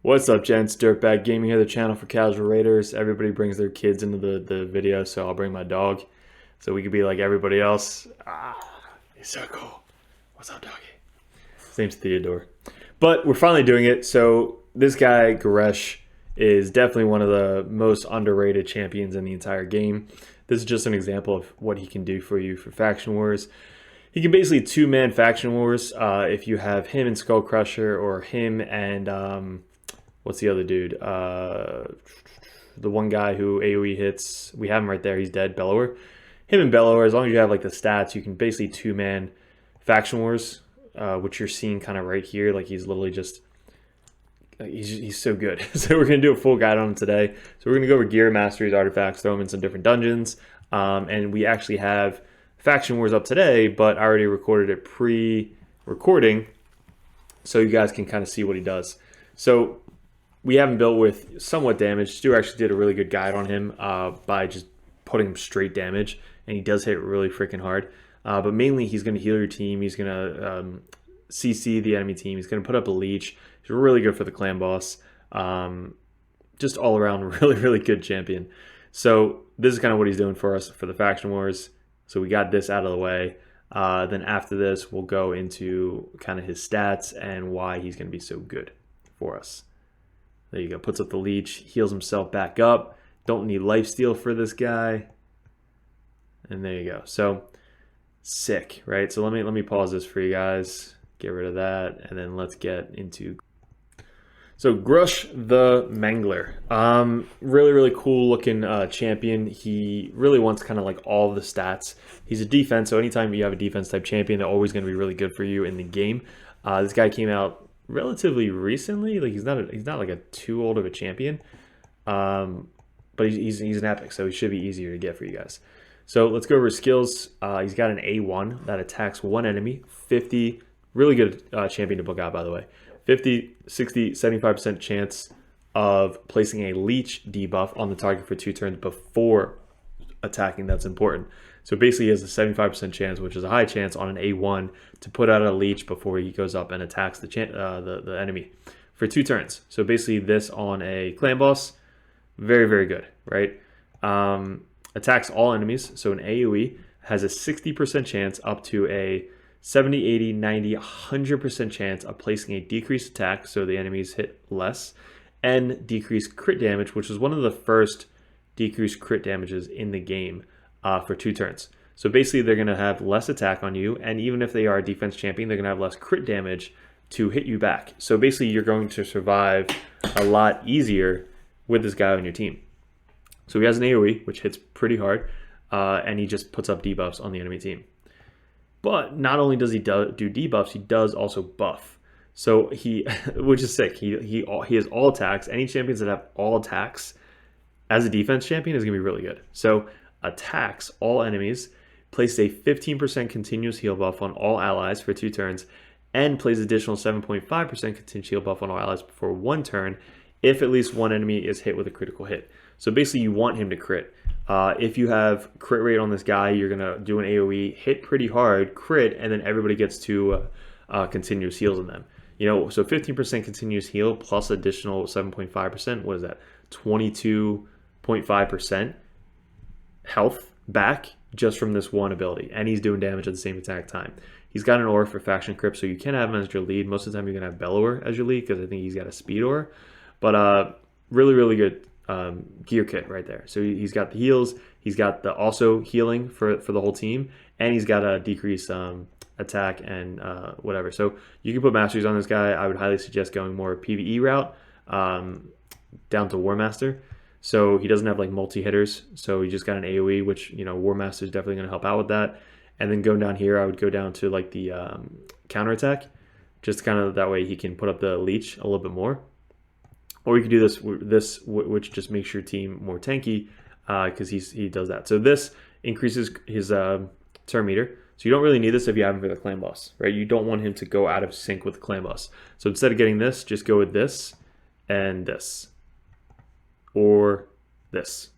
What's up, gents? DirtBag Gaming here, the channel for casual raiders. Everybody brings their kids into the video, so I'll bring my dog so we could be like everybody else. He's so cool. What's up, doggy? His name's Theodore. But we're finally doing it. So this guy, GRUSH, is definitely one of the most underrated champions in the entire game. This is just an example of what he can do for you for Faction Wars. He can basically two-man Faction Wars if you have him and Skullcrusher, or him and what's the other dude? The one guy who AoE hits. We have him right there. He's dead. Bellower. Him and Bellower, as long as you have like the stats, you can basically two-man Faction Wars, which you're seeing kind of right here. Like he's literally just, he's so good. So we're going to do a full guide on him today. So we're going to go over gear, masteries, artifacts, throw them in some different dungeons. And we actually have Faction Wars up today, but I already recorded it pre-recording so you guys can kind of see what he does. So we have him built with somewhat damage. Stu actually did a really good guide on him by just putting him straight damage, and he does hit really freaking hard. But mainly he's going to heal your team. He's going to CC the enemy team. He's going to put up a leech. He's really good for the clan boss. Just all around really good champion. So this is kind of what he's doing for us for the Faction Wars. So we got this out of the way. Then after this, we'll go into kind of his stats and why he's going to be so good for us. There you go. Puts up the leech, heals himself back up. Don't need lifesteal for this guy. And there you go. So sick, right? So let me pause this for you guys. Get rid of that, and then let's get into. So GRUSH the Mangler, really cool looking champion. He really wants kind of like all of the stats. He's a defense, so anytime you have a defense type champion, they're always going to be really good for you in the game. This guy came out relatively recently. Like he's not like a too old of a champion, but he's an epic, so he should be easier to get for you guys. So let's go over his skills. He's got an A1 that attacks one enemy. 50, really good champion to book out, by the way. 50, 60, 75% chance of placing a leech debuff on the target for 2 turns before attacking. That's important. So basically he has a 75% chance, which is a high chance on an A1, to put out a leech before he goes up and attacks the enemy for 2 turns. So basically this on a clan boss, very good, right? Attacks all enemies. So an AoE has a 60% chance up to a 70, 80, 90, 100% chance of placing a decreased attack, so the enemies hit less, and decreased crit damage, which is one of the first decreased crit damages in the game for 2 turns. So basically they're going to have less attack on you, and even if they are a defense champion, they're going to have less crit damage to hit you back. So basically you're going to survive a lot easier with this guy on your team. So he has an AoE, which hits pretty hard, and he just puts up debuffs on the enemy team. But not only does he do debuffs, he does also buff. So which is sick. He has all attacks. Any champions that have all attacks as a defense champion is going to be really good. So attacks all enemies, places a 15% continuous heal buff on all allies for 2 turns, and plays additional 7.5% continuous heal buff on all allies for 1 turn if at least one enemy is hit with a critical hit. So basically you want him to crit. If you have crit rate on this guy, you're going to do an AoE, hit pretty hard, crit, and then everybody gets 2 continuous heals on them. You know, so 15% continuous heal plus additional 7.5%, what is that? 22.5% health back just from this one ability. And he's doing damage at the same attack time. He's got an aura for faction crypt, so you can have him as your lead. Most of the time you're going to have Bellower as your lead because I think he's got a speed aura. But really good gear kit right there. So he's got the heals, he's got the also healing for the whole team, and he's got a decreased attack and whatever. So you can put masteries on this guy. I would highly suggest going more PvE route down to War Master. So he doesn't have like multi-hitters, so he just got an AoE, which, you know, War Master is definitely going to help out with that. And then going down here, I would go down to like the counterattack, just kind of that way he can put up the leech a little bit more. Or you can do this, which just makes your team more tanky because he does that. So this increases his turn meter. So you don't really need this if you have him for the clan boss, right? You don't want him to go out of sync with the clan boss. So instead of getting this, just go with this and this. Or this.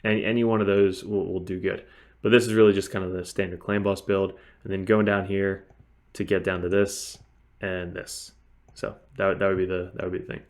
Any one of those will do good. But this is really just kind of the standard clan boss build. And then going down here to get down to this and this. So that would be the thing.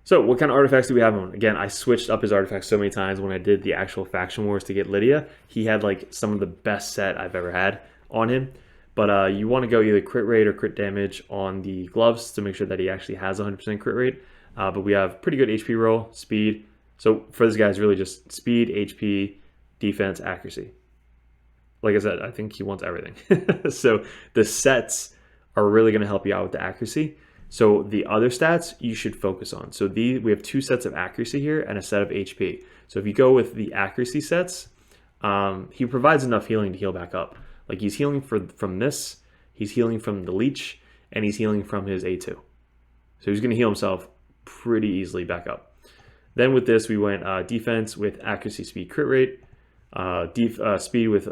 So what kind of artifacts do we have on? Again, I switched up his artifacts so many times when I did the actual faction wars to get Lydia. He had like some of the best set I've ever had on him. But you want to go either crit rate or crit damage on the gloves to make sure that he actually has 100% crit rate. But we have pretty good HP roll, speed. So for this guy, it's really just speed, HP, defense, accuracy. Like I said, I think he wants everything. So the sets are really going to help you out with the accuracy. So the other stats you should focus on. So we have 2 sets of accuracy here and a set of HP. So if you go with the accuracy sets, he provides enough healing to heal back up. Like he's healing from this, he's healing from the leech, and he's healing from his A2. So he's going to heal himself pretty easily back up. Then with this, we went defense with accuracy, speed, crit rate, speed with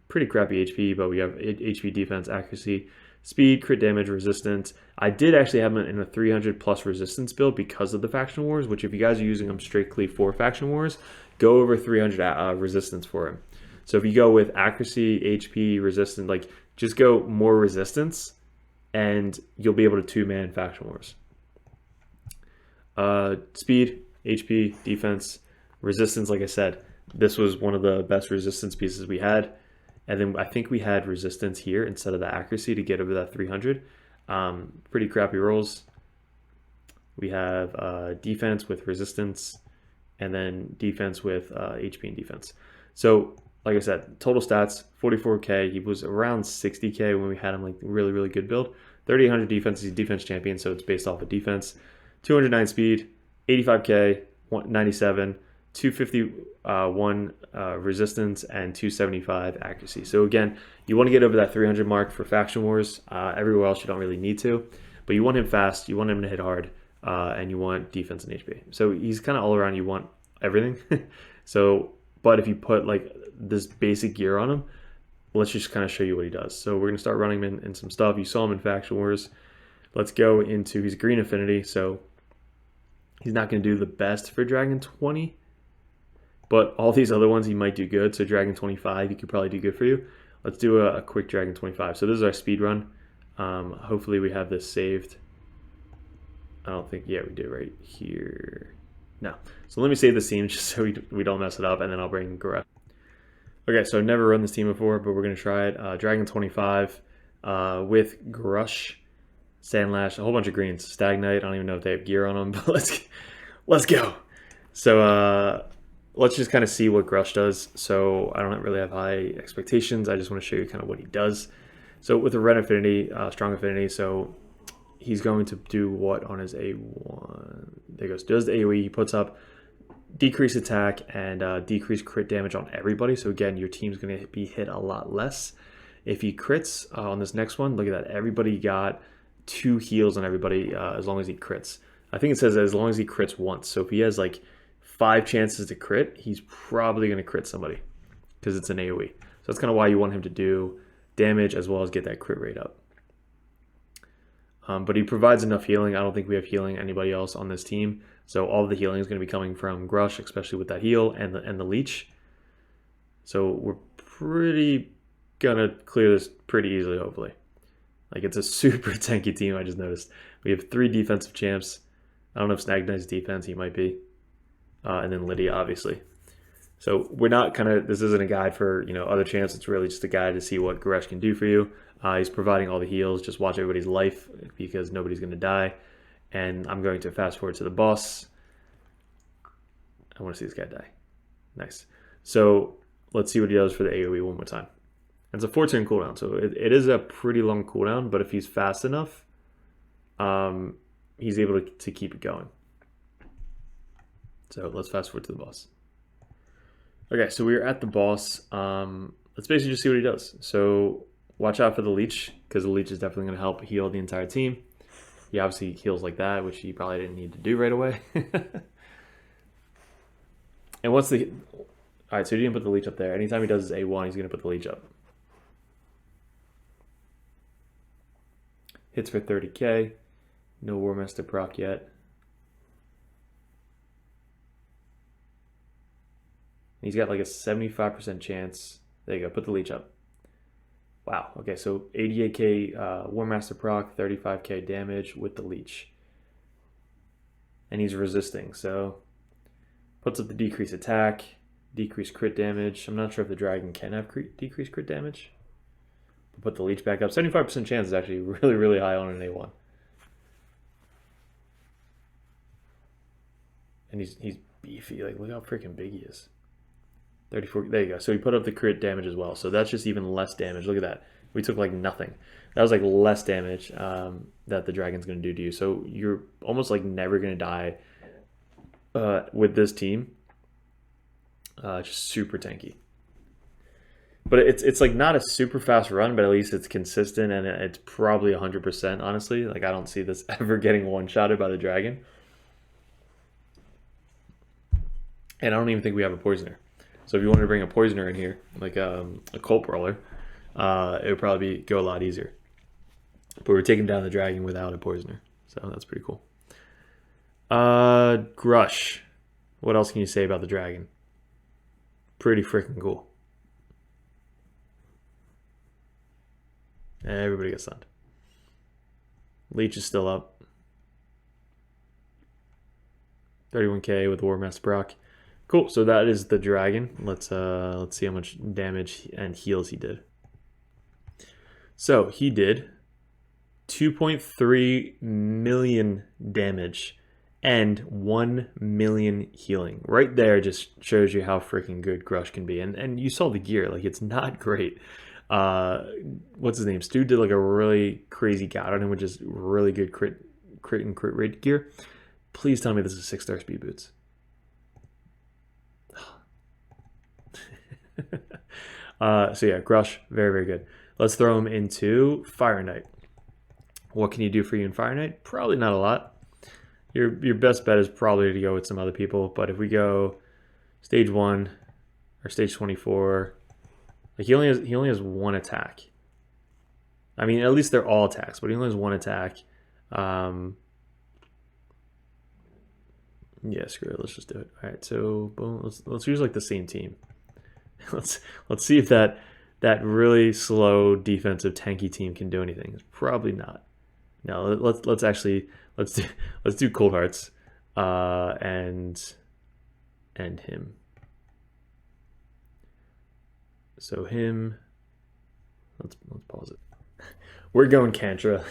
pretty crappy HP, but we have HP, defense, accuracy, speed, crit damage, resistance. I did actually have him in a 300 plus resistance build because of the faction wars, which if you guys are using them strictly for faction wars, go over 300 resistance for him. So if you go with accuracy, HP, resistance, like just go more resistance and you'll be able to 2-man faction wars. Speed, HP, defense, resistance, like I said, this was one of the best resistance pieces we had. And then I think we had resistance here instead of the accuracy to get over that 300. Pretty crappy rolls. We have defense with resistance and then defense with HP and defense. So like I said, total stats, 44K. He was around 60K when we had him like really, really good build. 3,800 defense, he's a defense champion, so it's based off of defense. 209 speed, 85K, 97, 251 resistance, and 275 accuracy. So again, you want to get over that 300 mark for faction wars. Everywhere else you don't really need to, but you want him fast, you want him to hit hard, and you want defense and HP. So he's kind of all around, you want everything. So, but if you put like this basic gear on him, let's just kind of show you what he does. So we're going to start running him in some stuff. You saw him in faction wars. Let's go into his green affinity. So he's not going to do the best for Dragon 20, but all these other ones he might do good. So Dragon 25, he could probably do good for you. Let's do a quick Dragon 25. So this is our speed run. Hopefully we have this saved. I don't think, yeah, we do right here. No. So let me save this team just so we don't mess it up, and then I'll bring GRUSH. Okay, so I've never run this team before, but we're going to try it. Dragon 25 with GRUSH, Sandlash, a whole bunch of greens. Stagnite, I don't even know if they have gear on them, but let's go. So let's just kind of see what GRUSH does. So I don't really have high expectations. I just want to show you kind of what he does. So with a red affinity, strong affinity, so he's going to do what on his A1? There goes. Does the AoE. He puts up decrease attack and decrease crit damage on everybody. So again, your team's going to be hit a lot less. If he crits on this next one, look at that. Everybody got 2 heals on everybody as long as he crits. I think it says as long as he crits once. So if he has like 5 chances to crit, he's probably going to crit somebody because it's an AoE. So that's kind of why you want him to do damage as well as get that crit rate up. But he provides enough healing. I don't think we have healing anybody else on this team. So all of the healing is going to be coming from GRUSH, especially with that heal and the leech. So we're pretty going to clear this pretty easily, hopefully. Like, it's a super tanky team, I just noticed. We have 3 defensive champs. I don't know if Snagnight's defense, he might be. And then Lydia, obviously. So we're not this isn't a guide for, other champs. It's really just a guide to see what GRUSH can do for you. He's providing all the heals. Just watch everybody's life because nobody's going to die. And I'm going to fast forward to the boss. I want to see this guy die. Nice. So let's see what he does for the AoE one more time. It's a 4-turn cooldown, so it is a pretty long cooldown, but if he's fast enough, he's able to keep it going. So let's fast forward to the boss. Okay, so we're at the boss. Let's basically just see what he does. So watch out for the leech, because the leech is definitely going to help heal the entire team. He obviously heals like that, which he probably didn't need to do right away. And what's the... All right, so he didn't put the leech up there. Anytime he does his A1, he's going to put the leech up. Hits for 30k. No War Master proc yet. He's got like a 75% chance. There you go, put the leech up. Wow, okay, so 88k War Master proc, 35k damage with the leech. and he's resisting. So puts up the decrease attack, decrease crit damage. I'm not sure if the dragon can have decreased crit damage. Put the leech back up. 75% chance is actually really, really high on an A1. And he's beefy. Like, look how freaking big he is. 34. There you go. So he put up the crit damage as well. So that's just even less damage. Look at that. We took like nothing. That was like less damage that the dragon's going to do to you. So you're almost like never going to die with this team. Just super tanky. But it's like not a super fast run, but at least it's consistent, and it's probably 100%, honestly. Like, I don't see this ever getting one-shotted by the dragon. And I don't even think we have a poisoner. So if you wanted to bring a poisoner in here, like a cult brawler, it would probably go a lot easier. But we're taking down the dragon without a poisoner. So that's pretty cool. Grush. What else can you say about the dragon? Pretty freaking cool. Everybody gets stunned. Leech is still up. 31k with War Master Brock. Cool. So that is the dragon. Let's see how much damage and heals he did. So he did 2.3 million damage and 1 million healing. Right there just shows you how freaking good Grush can be. And you saw the gear. Like, it's not great. What's his name? Stu did like a really crazy guide on him, which is really good crit and crit rate gear. Please tell me this is 6-star speed boots. So yeah, Grush, very, very good. Let's throw him into Fire Knight. What can you do for you in Fire Knight? Probably not a lot. Your best bet is probably to go with some other people. But if we go stage 1 or stage 24, like he only has one attack. I mean, at least they're all attacks, but he only has one attack. Yeah, screw it. Let's just do it. All right, so boom. Let's use like the same team. Let's see if that really slow defensive tanky team can do anything. It's probably not. No, let's do Cold Hearts, and him. So him. Let's pause it. We're going Kantra.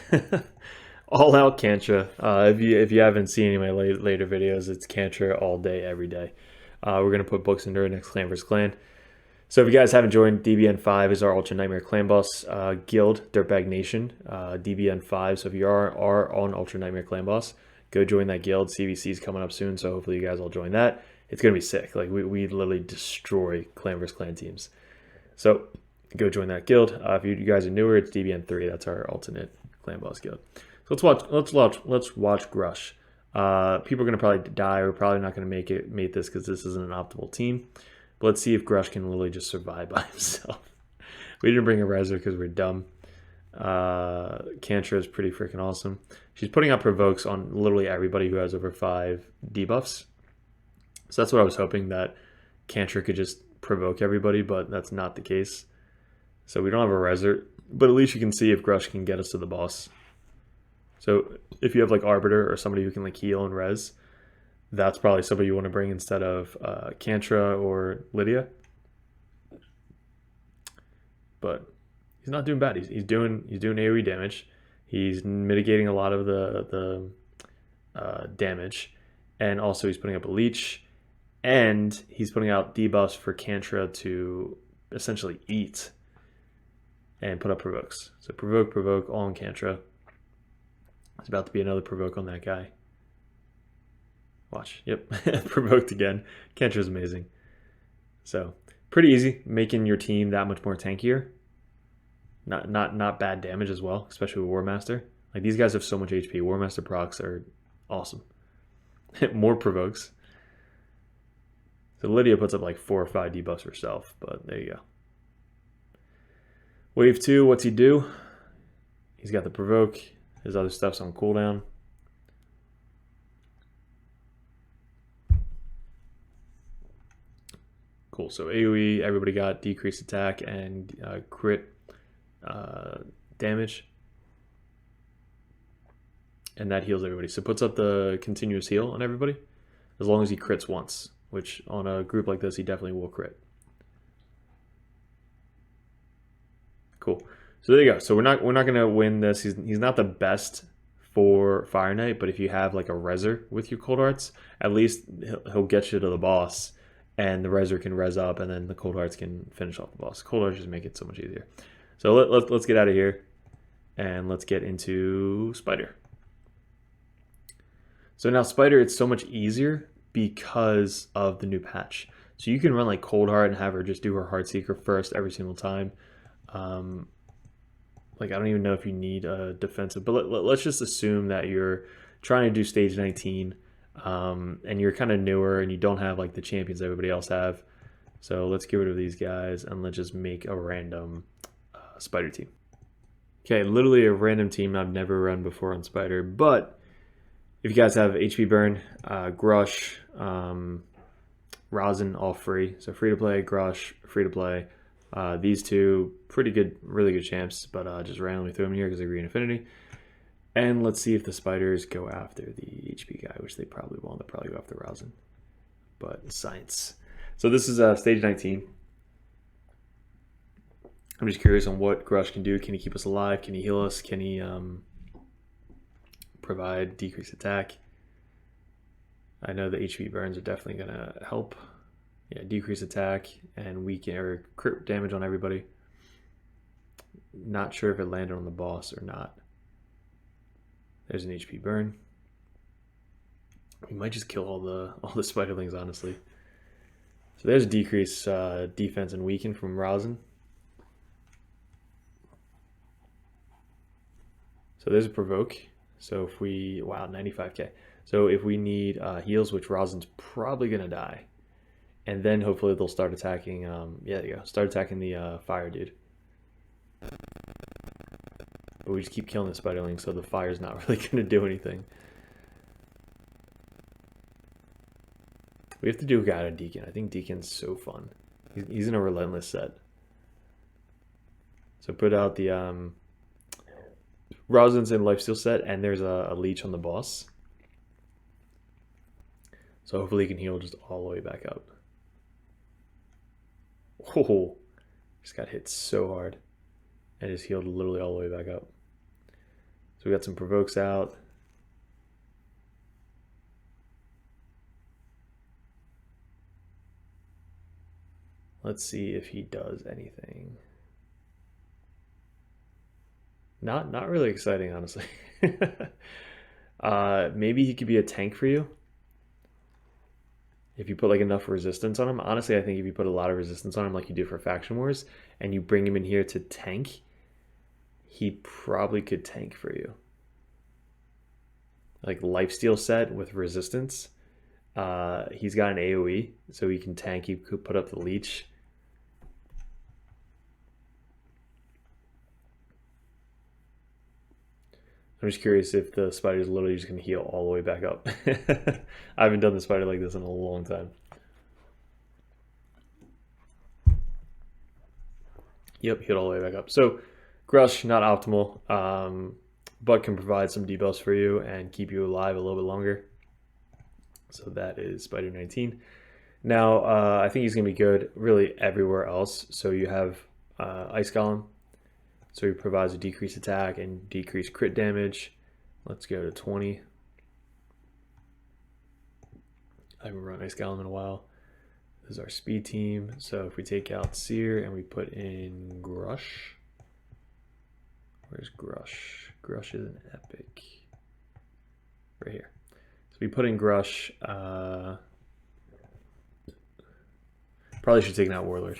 All out Kantra. If you haven't seen any of my later videos, it's Kantra all day, every day. We're gonna put books into our next clan versus clan. So if you guys haven't joined, DBN5 is our Ultra Nightmare Clan Boss guild, DirtBag Nation, DBN5. So if you are on Ultra Nightmare Clan Boss, go join that guild. CVC is coming up soon, so hopefully you guys all join that. It's gonna be sick. Like we literally destroy clan versus clan teams. So go join that guild. If you guys are newer, it's DBN3. That's our alternate Clan Boss guild. So let's watch Grush. People are gonna probably die. We're probably not gonna make this because this isn't an optimal team. But let's see if Grush can literally just survive by himself. We didn't bring a Reser because we're dumb. Kantra is pretty freaking awesome. She's putting out provokes on literally everybody who has over 5 debuffs. So that's what I was hoping, that Kantra could just provoke everybody, but that's not the case. So we don't have a Reser, but at least you can see if Grush can get us to the boss. So if you have like Arbiter or somebody who can like heal and res, that's probably somebody you want to bring instead of Kantra or Lydia. But he's not doing bad. He's doing AoE damage. He's mitigating a lot of the damage, and also he's putting up a leech, and he's putting out debuffs for Kantra to essentially eat and put up provokes. So provoke, all on Kantra. There's about to be another provoke on that guy. Watch. Yep. Provoked again. Kantra's amazing. So pretty easy, making your team that much more tankier. Not bad damage as well, especially with War Master. Like, these guys have so much HP. War Master procs are awesome. More provokes. So Lydia puts up like 4 or 5 debuffs herself, but there you go. Wave 2, what's he do? He's got the provoke. His other stuff's on cooldown. Cool. So AoE, everybody got decreased attack and crit damage. and that heals everybody. So it puts up the continuous heal on everybody, as long as he crits once, which on a group like this, he definitely will crit. Cool. So there you go. So we're not gonna win this. He's not the best for Fire Knight, but if you have like a Reser with your Cold Hearts, at least he'll get you to the boss, and the Reser can res up, and then the Cold Hearts can finish off the boss. Cold Hearts just make it so much easier. So let's get out of here, and let's get into Spider. So now Spider, it's so much easier because of the new patch. So you can run like Cold Heart and have her just do her Heart Seeker first every single time. Like I don't even know if you need a defensive, but let's just assume that you're trying to do stage 19, and you're kind of newer and you don't have like the champions everybody else have. So let's get rid of these guys and let's just make a random Spider team. Okay, literally a random team I've never run before on Spider, but if you guys have HP burn, Grush, Rosin, all free. So free to play, Grush, free to play. These two, pretty good, really good champs, but just randomly threw them here because they're green affinity. And let's see if the Spiders go after the HP guy, which they probably won't. They'll probably go after Rosin. But science. So this is stage 19. I'm just curious on what Grush can do. Can he keep us alive? Can he heal us? Can he provide decreased attack? I know the HP burns are definitely going to help. Yeah, decrease attack and weaken or crit damage on everybody. Not sure if it landed on the boss or not. There's an HP burn. We might just kill all the spiderlings, honestly. So there's a decrease defense and weaken from Rosin. So there's a provoke. So if we 95k. So if we need heals, which Rosin's probably gonna die. And then hopefully they'll start attacking, yeah, there you go. Start attacking the fire dude. But we just keep killing the spiderling, so the fire's not really going to do anything. We have to do a guy on Deacon. I think Deacon's so fun. He's in a relentless set. So put out the Rosin's in lifesteal set, and there's a leech on the boss. So hopefully he can heal just all the way back up. Oh, just got hit so hard and just healed literally all the way back up. So we got some provokes out. Let's see if he does anything. Not really exciting, honestly. Maybe he could be a tank for you. If you put like enough resistance on him. Honestly, I think if you put a lot of resistance on him like you do for Faction Wars and you bring him in here to tank, he probably could tank for you. Like lifesteal set with resistance. He's got an AoE, so he can tank. He could put up the leech. I'm just curious if the spider's literally just going to heal all the way back up. I haven't done the spider like this in a long time. Yep, healed all the way back up. So, Grush, not optimal, but can provide some debuffs for you and keep you alive a little bit longer. So that is Spider 19. Now, I think he's going to be good really everywhere else. So you have Ice Golem. So he provides a decreased attack and decreased crit damage. Let's go to 20. I haven't run Ice Golem in a while. This is our speed team. So if we take out Seer and we put in Grush. Where's Grush? Grush is an epic. Right here. So we put in Grush. Probably should have taken out Warlord.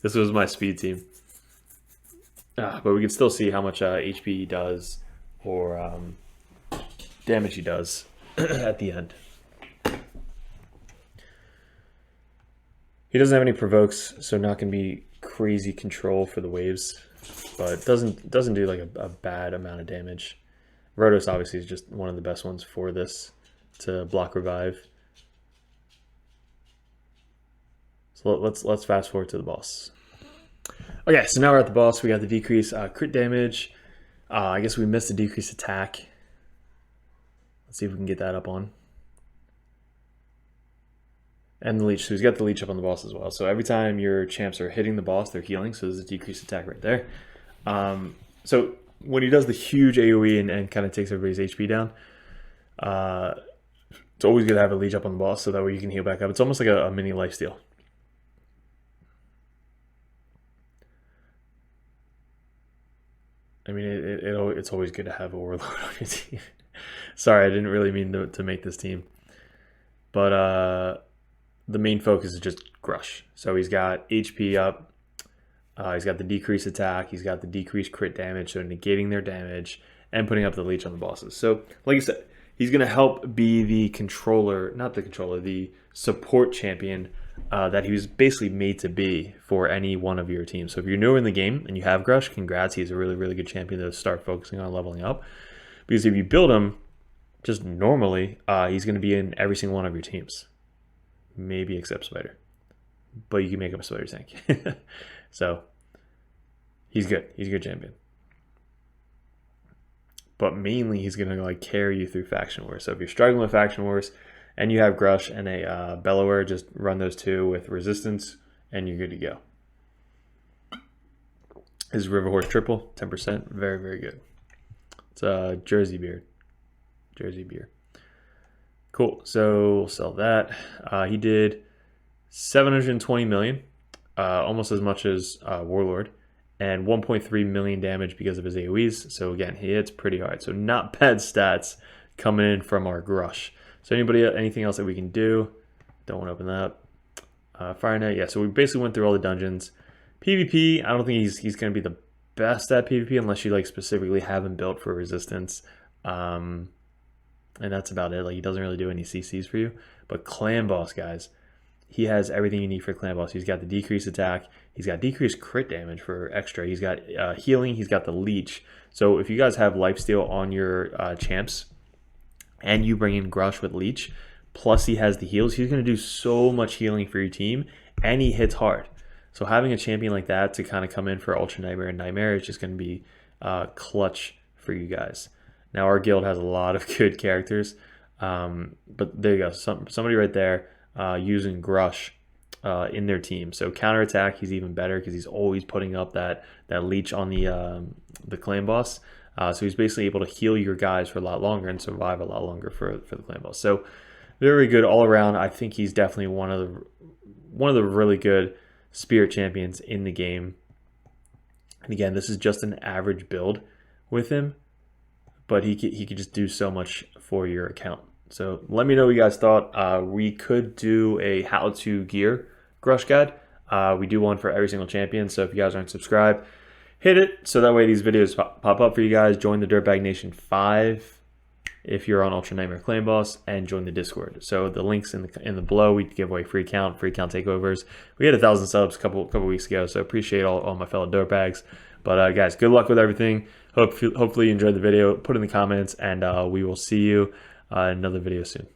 This was my speed team. But we can still see how much HP he does or damage he does at the end. He doesn't have any provokes, so not going to be crazy control for the waves, but doesn't do like a bad amount of damage. Rotos obviously is just one of the best ones for this to block revive. So let's fast forward to the boss. Okay, so now we're at the boss. We got the decrease crit damage. I guess we missed the decreased attack. Let's see if we can get that up on. And the leech. So he's got the leech up on the boss as well. So every time your champs are hitting the boss, they're healing. So there's a decreased attack right there. So when he does the huge AoE and kind of takes everybody's HP down, it's always good to have a leech up on the boss so that way you can heal back up. It's almost like a mini lifesteal. I mean, it's always good to have a warlord on your team. Sorry, I didn't really mean to make this team. But the main focus is just GRUSH. So he's got HP up. He's got the decreased attack. He's got the decreased crit damage, so negating their damage and putting up the leech on the bosses. So, like I said, he's going to help be the controller, not the controller, the support champion that he was basically made to be for any one of your teams. So if you're newer in the game and you have GRUSH, congrats. He's a really, really good champion to start focusing on leveling up. Because if you build him just normally, he's going to be in every single one of your teams. Maybe except Spider. But you can make him a Spider tank. So he's good. He's a good champion. But mainly he's going to like carry you through Faction Wars. So if you're struggling with Faction Wars and you have GRUSH and a Bellower, just run those two with resistance and you're good to go. His River Horse triple, 10%. Very, very good. It's a Jersey beard. Jersey beer. Cool. So we'll sell that. He did 720 million, almost as much as Warlord, and 1.3 million damage because of his AoEs. So again, he hits pretty hard. So not bad stats coming in from our GRUSH. So anything else that we can do? Don't want to open that. Fire Knight, yeah. So we basically went through all the dungeons. PvP, I don't think he's going to be the best at PvP unless you like specifically have him built for resistance. And that's about it. Like, he doesn't really do any CCs for you. But Clan Boss, guys, he has everything you need for Clan Boss. He's got the decreased attack. He's got decreased crit damage for extra. He's got healing. He's got the leech. So if you guys have lifesteal on your champs and you bring in GRUSH with leech, plus he has the heals, he's going to do so much healing for your team, and he hits hard. So having a champion like that to kind of come in for Ultra Nightmare and Nightmare is just going to be clutch for you guys. Now, our guild has a lot of good characters, but there you go. Somebody right there using GRUSH in their team. So counterattack, he's even better because he's always putting up that leech on the clan boss. So he's basically able to heal your guys for a lot longer and survive a lot longer for the clan boss. So very good all around. I think he's definitely one of the really good spirit champions in the game. And again, this is just an average build with him, but he could just do so much for your account. So let me know what you guys thought. We could do a how to gear GRUSH guide. We do one for every single champion. So if you guys aren't subscribed, hit it so that way these videos pop up for you guys. Join the DirtBag Nation 5 if you're on Ultra Nightmare Clan Boss, and join the Discord. So the links in the below. We give away free account takeovers. We had 1,000 subs a couple weeks ago, so appreciate all my fellow dirtbags. But guys, good luck with everything. Hopefully you enjoyed the video. Put in the comments, and we will see you in another video soon.